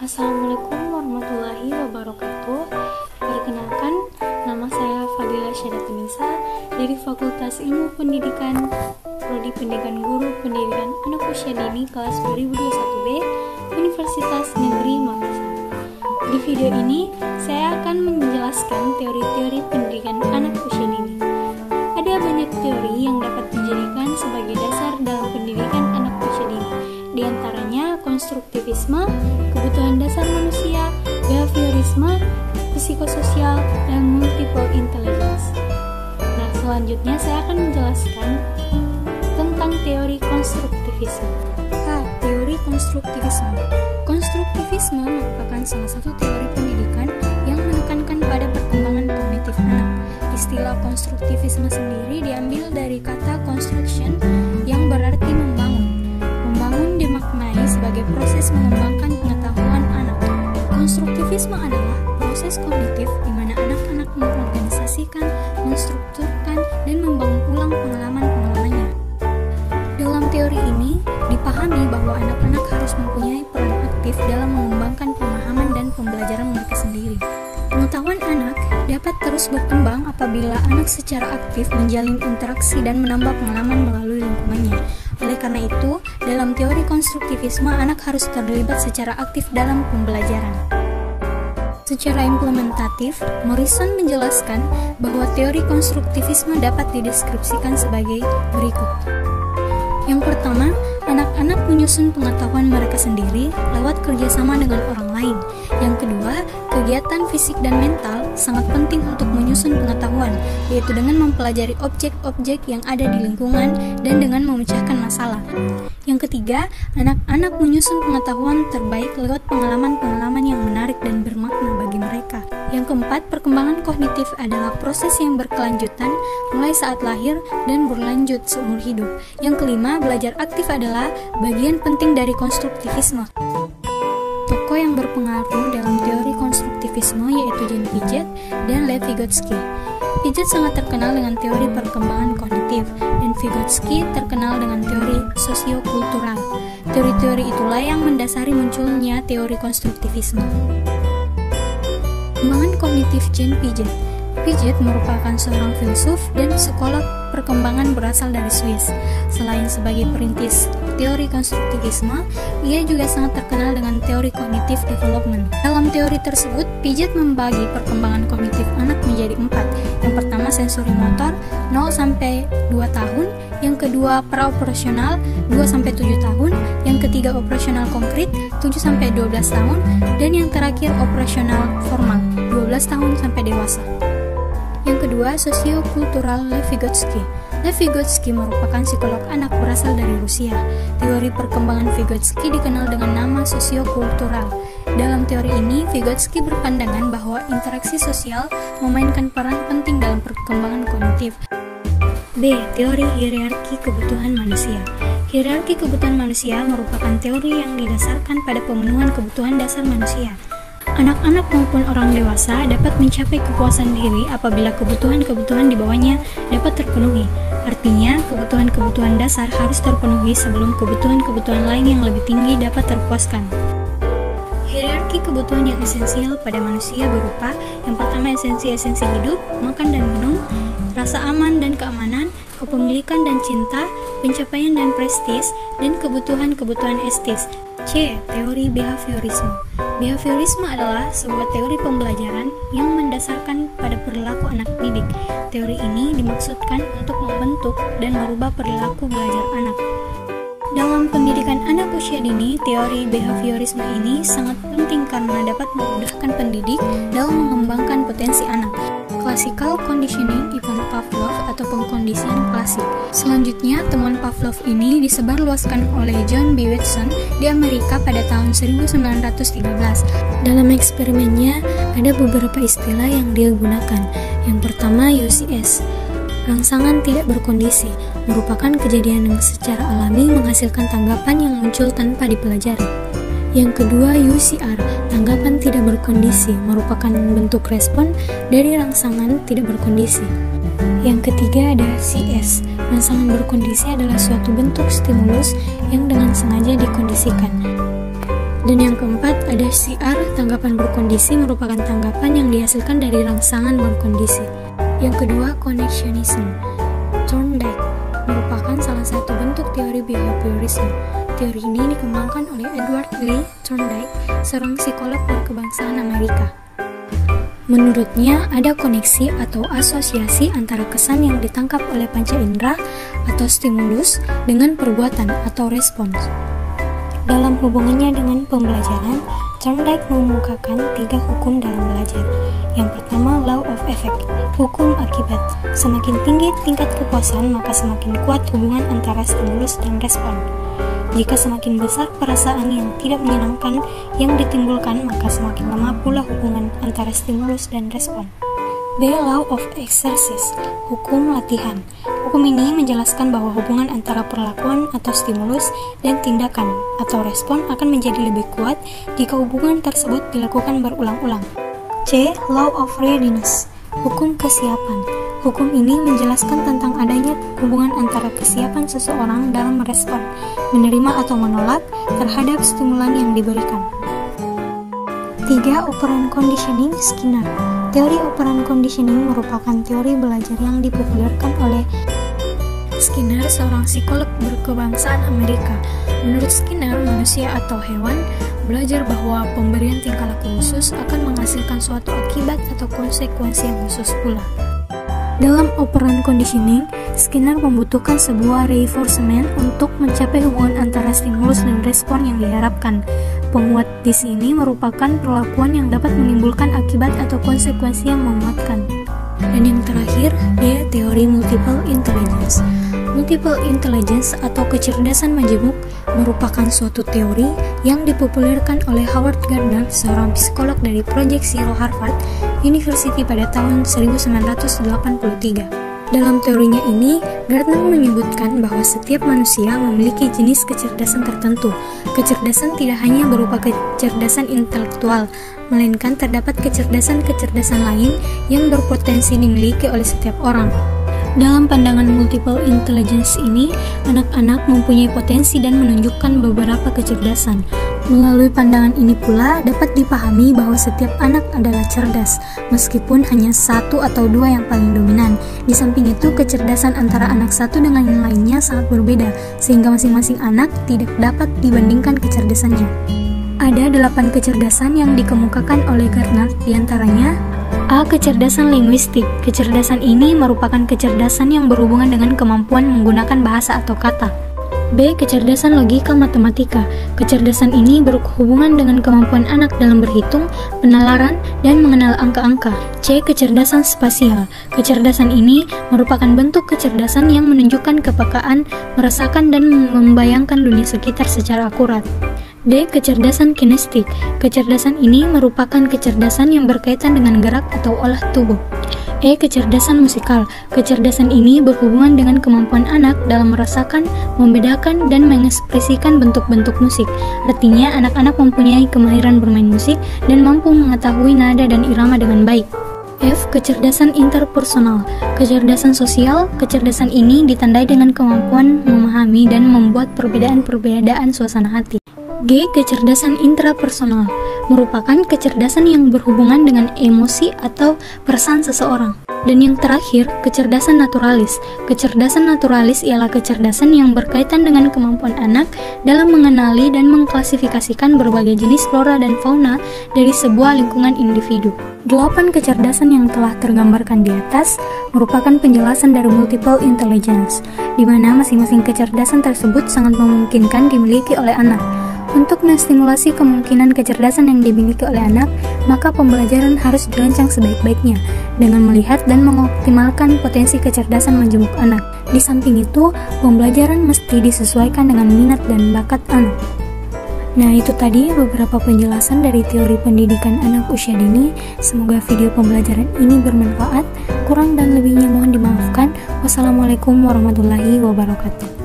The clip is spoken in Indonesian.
Assalamualaikum warahmatullahi wabarakatuh. Perkenalkan, nama saya Fadila Syadatunisa dari Fakultas Ilmu Pendidikan, Prodi Pendidikan Guru Pendidikan Anak Usia Dini kelas 2021B, Universitas Negeri Makassar. Di video ini, saya akan menjelaskan teori-teori pendidikan anak usia dini. Ada banyak teori yang dapat dijadikan sebagai dasar dalam pendidikan anak usia dini. Di antaranya konstruktivisme, kebutuhan dasar manusia, behaviorisme, psikososial, dan multiple intelligence. Nah, selanjutnya saya akan menjelaskan tentang teori konstruktivisme. Teori konstruktivisme. Konstruktivisme merupakan salah satu teori pendidikan yang menekankan pada perkembangan kognitif anak. Istilah konstruktivisme sendiri diambil dari kata construction yang berarti membangun. Membangun dimaknai sebagai proses mengembangkan pengetahuan anak. Konstruktivisme adalah proses kognitif di mana anak-anak mengorganisasikan, menstrukturkan, dan membangun ulang pengalaman-pengalamannya. Dalam teori ini, dipahami bahwa anak-anak harus mempunyai peran aktif dalam mengembangkan pemahaman dan pembelajaran mereka sendiri. Pengetahuan anak dapat terus berkembang apabila anak secara aktif menjalin interaksi dan menambah pengalaman melalui lingkungannya. Oleh karena itu, dalam teori konstruktivisme, anak harus terlibat secara aktif dalam pembelajaran. Secara implementatif, Morrison menjelaskan bahwa teori konstruktivisme dapat dideskripsikan sebagai berikut. Yang pertama, anak-anak menyusun pengetahuan mereka sendiri lewat kerjasama dengan orang lain. Yang kedua, kegiatan fisik dan mental sangat penting untuk menyusun pengetahuan, yaitu dengan mempelajari objek-objek yang ada di lingkungan dan dengan memecahkan masalah. Yang ketiga, anak-anak menyusun pengetahuan terbaik lewat pengalaman-pengalaman yang menarik dan bermakna bagi mereka. Yang keempat, perkembangan kognitif adalah proses yang berkelanjutan mulai saat lahir dan berlanjut seumur hidup. Yang kelima, belajar aktif adalah bagian penting dari konstruktivisme. Tokoh yang berpengaruh dalam teori konstruktivisme yaitu Jean Piaget dan Lev Vygotsky. Piaget sangat terkenal dengan teori perkembangan kognitif dan Vygotsky terkenal dengan teori sosiokultural. Teori-teori itulah yang mendasari munculnya teori konstruktivisme. Perkembangan kognitif Jean Piaget. Piaget merupakan seorang filsuf dan psikolog perkembangan berasal dari Swiss. Selain sebagai perintis teori konstruktivisme, ia juga sangat terkenal dengan teori cognitive development. Dalam teori tersebut, Piaget membagi perkembangan kognitif anak menjadi 4. Yang pertama sensori motor 0-2 tahun, yang kedua praoperasional 2-7 tahun, yang ketiga operasional konkret 7-12 tahun, dan yang terakhir operasional formal 12 tahun sampai dewasa. Yang kedua, sosiokultural Lev Vygotsky. Lev Vygotsky merupakan psikolog anak berasal dari Rusia. Teori perkembangan Vygotsky dikenal dengan nama sosiokultural. Dalam teori ini, Vygotsky berpandangan bahwa interaksi sosial memainkan peran penting dalam perkembangan kognitif. B. Teori hierarki kebutuhan manusia. Hierarki kebutuhan manusia merupakan teori yang didasarkan pada pemenuhan kebutuhan dasar manusia. Anak-anak maupun orang dewasa dapat mencapai kepuasan diri apabila kebutuhan-kebutuhan di bawahnya dapat terpenuhi. Artinya, kebutuhan-kebutuhan dasar harus terpenuhi sebelum kebutuhan-kebutuhan lain yang lebih tinggi dapat terpuaskan. Hierarki kebutuhan yang esensial pada manusia berupa yang pertama esensi-esensi hidup, makan dan minum, rasa aman dan keamanan, kepemilikan dan cinta, pencapaian dan prestis, dan kebutuhan-kebutuhan estis. C. Teori behaviorisme. Behaviorisme adalah sebuah teori pembelajaran yang mendasarkan pada perilaku anak didik. Teori ini dimaksudkan untuk membentuk dan merubah perilaku belajar anak. Dalam pendidikan anak usia dini, teori behaviorisme ini sangat penting karena dapat memudahkan pendidik dalam mengembangkan potensi anak. Classical Conditioning Ivan Pavlov atau pengkondisian klasik. Selanjutnya, temuan Pavlov ini disebarluaskan oleh John B. Watson di Amerika pada tahun 1913. Dalam eksperimennya, ada beberapa istilah yang dia gunakan. Yang pertama, UCS. Rangsangan tidak berkondisi merupakan kejadian yang secara alami menghasilkan tanggapan yang muncul tanpa dipelajari. Yang kedua, UCR, tanggapan tidak berkondisi, merupakan bentuk respon dari rangsangan tidak berkondisi. Yang ketiga ada CS. Rangsangan berkondisi adalah suatu bentuk stimulus yang dengan sengaja dikondisikan. Dan yang keempat ada CR. Tanggapan berkondisi merupakan tanggapan yang dihasilkan dari rangsangan berkondisi. Yang kedua, connectionism. Thorndike merupakan salah satu bentuk teori behaviorisme. Teori ini dikembangkan oleh Edward Lee Thorndike, seorang psikolog berkebangsaan Amerika. Menurutnya, ada koneksi atau asosiasi antara kesan yang ditangkap oleh panca indera atau stimulus dengan perbuatan atau respons. Dalam hubungannya dengan pembelajaran, Thorndike mengemukakan 3 hukum dalam belajar. Yang pertama, law of effect, hukum akibat. Semakin tinggi tingkat kepuasan, maka semakin kuat hubungan antara stimulus dan respon. Jika semakin besar perasaan yang tidak menyenangkan yang ditimbulkan, maka semakin lemah pula hubungan antara stimulus dan respon. The law of exercise, hukum latihan. Hukum ini menjelaskan bahwa hubungan antara perlakuan atau stimulus dan tindakan atau respon akan menjadi lebih kuat jika hubungan tersebut dilakukan berulang-ulang. C. Law of readiness, hukum kesiapan. Hukum ini menjelaskan tentang adanya hubungan antara kesiapan seseorang dalam merespon, menerima atau menolak terhadap stimulan yang diberikan. 3. Operant conditioning Skinner. Teori operant conditioning merupakan teori belajar yang dipopulerkan oleh Skinner, seorang psikolog berkebangsaan Amerika. Menurut Skinner, manusia atau hewan belajar bahwa pemberian tingkah laku khusus akan menghasilkan suatu akibat atau konsekuensi yang khusus pula. Dalam operant conditioning, Skinner membutuhkan sebuah reinforcement untuk mencapai hubungan antara stimulus dan respon yang diharapkan. Penguat di sini merupakan perlakuan yang dapat menimbulkan akibat atau konsekuensi yang memuatkan. Dan yang terakhir, D. Teori multiple intelligence. Multiple intelligence atau kecerdasan majemuk merupakan suatu teori yang dipopulerkan oleh Howard Gardner, seorang psikolog dari Project Zero Harvard University pada tahun 1983. Dalam teorinya ini, Gardner menyebutkan bahwa setiap manusia memiliki jenis kecerdasan tertentu. Kecerdasan tidak hanya berupa kecerdasan intelektual, melainkan terdapat kecerdasan-kecerdasan lain yang berpotensi dimiliki oleh setiap orang. Dalam pandangan multiple intelligence ini, anak-anak mempunyai potensi dan menunjukkan beberapa kecerdasan. Melalui pandangan ini pula dapat dipahami bahwa setiap anak adalah cerdas, meskipun hanya 1 atau 2 yang paling dominan. Di samping itu, kecerdasan antara anak satu dengan yang lainnya sangat berbeda, sehingga masing-masing anak tidak dapat dibandingkan kecerdasannya. Ada 8 kecerdasan yang dikemukakan oleh Gardner, diantaranya A. Kecerdasan linguistik. Kecerdasan ini merupakan kecerdasan yang berhubungan dengan kemampuan menggunakan bahasa atau kata. B. Kecerdasan logika matematika. Kecerdasan ini berhubungan dengan kemampuan anak dalam berhitung, penalaran, dan mengenal angka-angka. C. Kecerdasan spasial. Kecerdasan ini merupakan bentuk kecerdasan yang menunjukkan kepekaan, merasakan, dan membayangkan dunia sekitar secara akurat. D. Kecerdasan kinestik. Kecerdasan ini merupakan kecerdasan yang berkaitan dengan gerak atau olah tubuh. E. Kecerdasan musikal. Kecerdasan ini berhubungan dengan kemampuan anak dalam merasakan, membedakan, dan mengekspresikan bentuk-bentuk musik. Artinya, anak-anak mempunyai kemahiran bermain musik dan mampu mengetahui nada dan irama dengan baik. F. Kecerdasan interpersonal. Kecerdasan sosial. Kecerdasan ini ditandai dengan kemampuan memahami dan membuat perbedaan-perbedaan suasana hati. G. Kecerdasan intrapersonal merupakan kecerdasan yang berhubungan dengan emosi atau perasaan seseorang. Dan yang terakhir, kecerdasan naturalis. Kecerdasan naturalis ialah kecerdasan yang berkaitan dengan kemampuan anak dalam mengenali dan mengklasifikasikan berbagai jenis flora dan fauna dari sebuah lingkungan individu. 8 kecerdasan yang telah tergambarkan di atas merupakan penjelasan dari multiple intelligence, di mana masing-masing kecerdasan tersebut sangat memungkinkan dimiliki oleh anak. Untuk menstimulasi kemungkinan kecerdasan yang dimiliki oleh anak, maka pembelajaran harus dirancang sebaik-baiknya dengan melihat dan mengoptimalkan potensi kecerdasan majemuk anak. Di samping itu, pembelajaran mesti disesuaikan dengan minat dan bakat anak. Nah, itu tadi beberapa penjelasan dari teori pendidikan anak usia dini. Semoga video pembelajaran ini bermanfaat. Kurang dan lebihnya mohon dimaafkan. Wassalamualaikum warahmatullahi wabarakatuh.